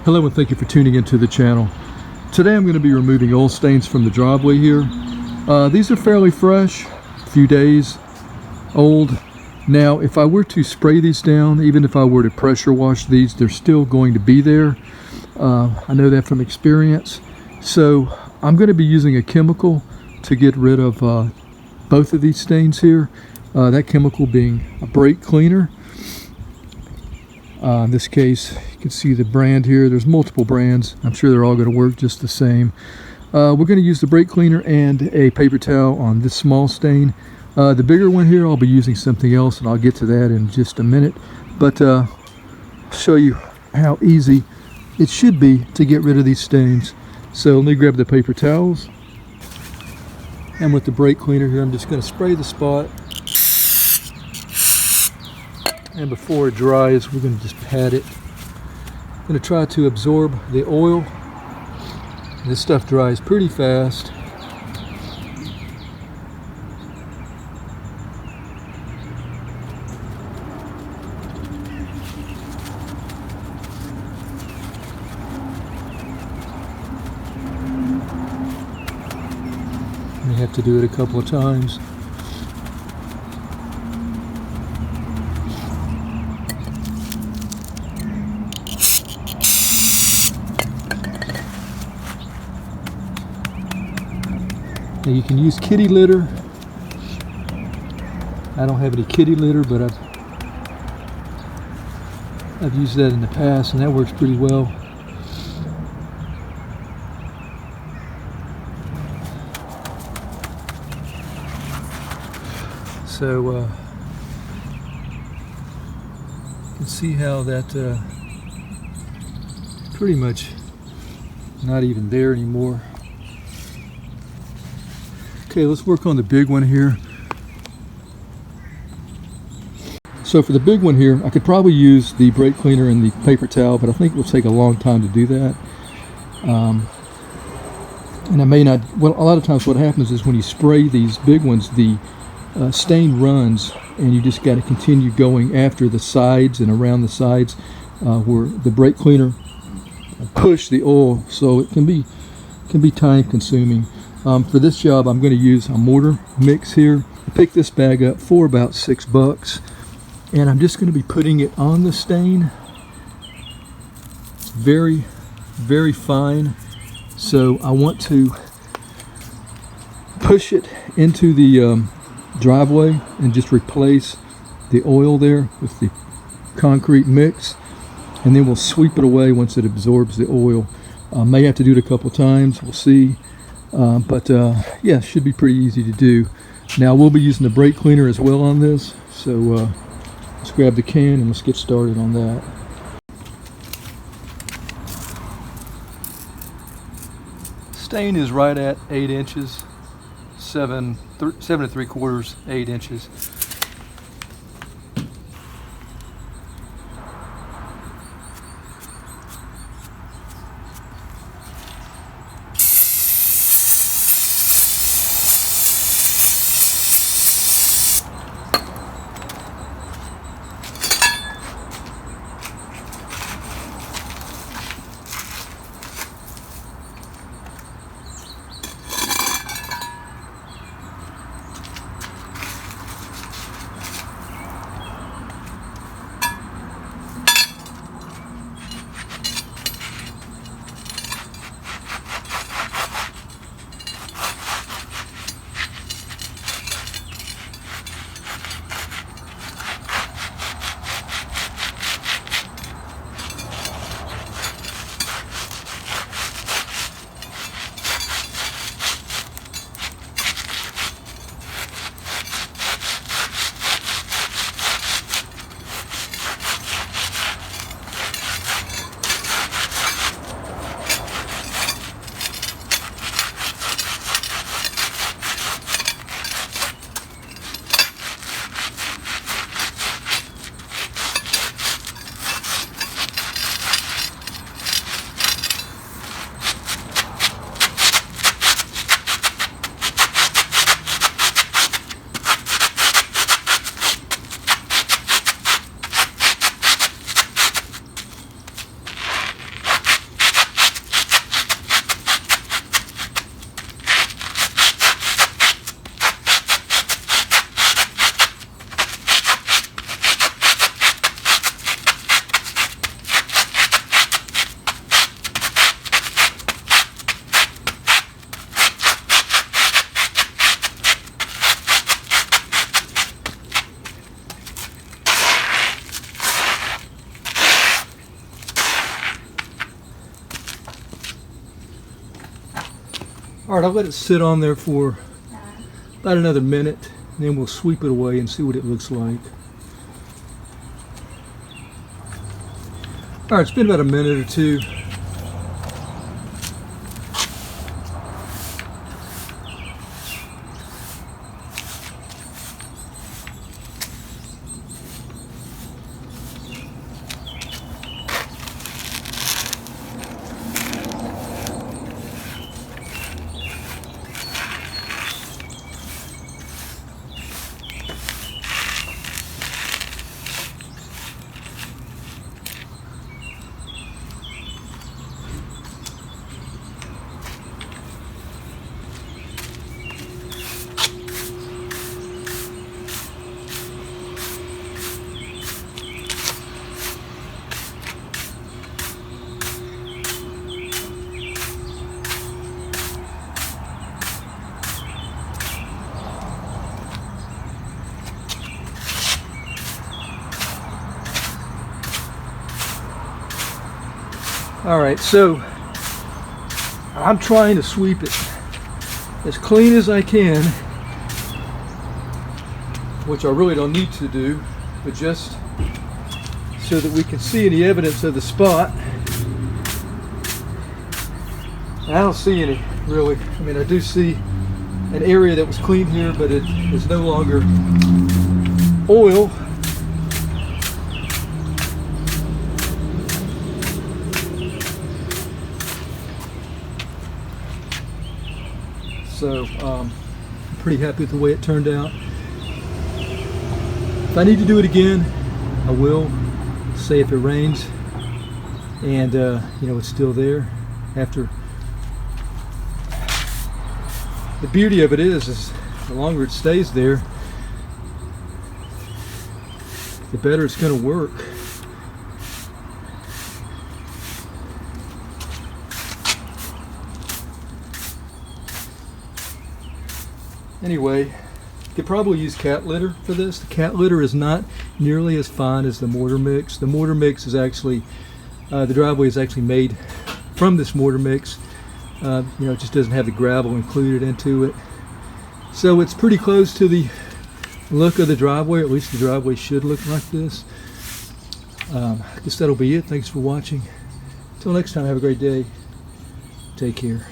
Hello and thank you for tuning into the channel. Today I'm going to be removing oil stains from the driveway here. These are fairly fresh, a few days old. Now if I were to spray these down, even if I were to pressure wash these, they're still going to be there. I know that from experience. So I'm going to be using a chemical to get rid of both of these stains here. That chemical being a brake cleaner. In this case, you can see the brand here. There's multiple brands. I'm sure they're all going to work just the same. We're going to use the brake cleaner and a paper towel on this small stain. The bigger one here, I'll be using something else, and I'll get to that in just a minute. But I'll show you how easy it should be to get rid of these stains. So let me grab the paper towels. And with the brake cleaner here, I'm just going to spray the spot. And before it dries, we're going to just pat it. I'm going to try to absorb the oil. This stuff dries pretty fast. You have to do it a couple of times. Now you can use kitty litter. I don't have any kitty litter, but I've used that in the past, and that works pretty well. So you can see how that pretty much not even there anymore. Okay, let's work on the big one here. So for the big one here, I could probably use the brake cleaner and the paper towel, but I think it will take a long time to do that. And I may not, well, a lot of times what happens is when you spray these big ones, the stain runs, and you just got to continue going after the sides and around the sides where the brake cleaner push the oil, so it can be time consuming. For this job, I'm going to use a mortar mix here. I picked this bag up for about $6, and I'm just going to be putting it on the stain. It's very, very fine, so I want to push it into the driveway and just replace the oil there with the concrete mix, and then we'll sweep it away once it absorbs the oil. May have to do it a couple times, we'll see. But yeah, it should be pretty easy to do. Now we'll be using the brake cleaner as well on this, so let's grab the can and let's get started on that. Stain is right at 8 inches, 7 3/4, 8 inches. All right, I'll let it sit on there for about another minute, and then we'll sweep it away and see what it looks like. All right, it's been about a minute or two. All right, so I'm trying to sweep it as clean as I can, which I really don't need to do, but just so that we can see any evidence of the spot. I don't see any, really. I mean, I do see an area that was clean here, but it is no longer oil. So I'm pretty happy with the way it turned out. If I need to do it again, I will. Say if it rains and you know, it's still there after. The beauty of it is the longer it stays there, the better it's going to work. Anyway, you could probably use cat litter for this. The cat litter is not nearly as fine as the mortar mix. The mortar mix is actually, the driveway is actually made from this mortar mix. You know, it just doesn't have the gravel included into it. So it's pretty close to the look of the driveway, or at least the driveway should look like this. I guess that'll be it. Thanks for watching. Until next time, have a great day. Take care.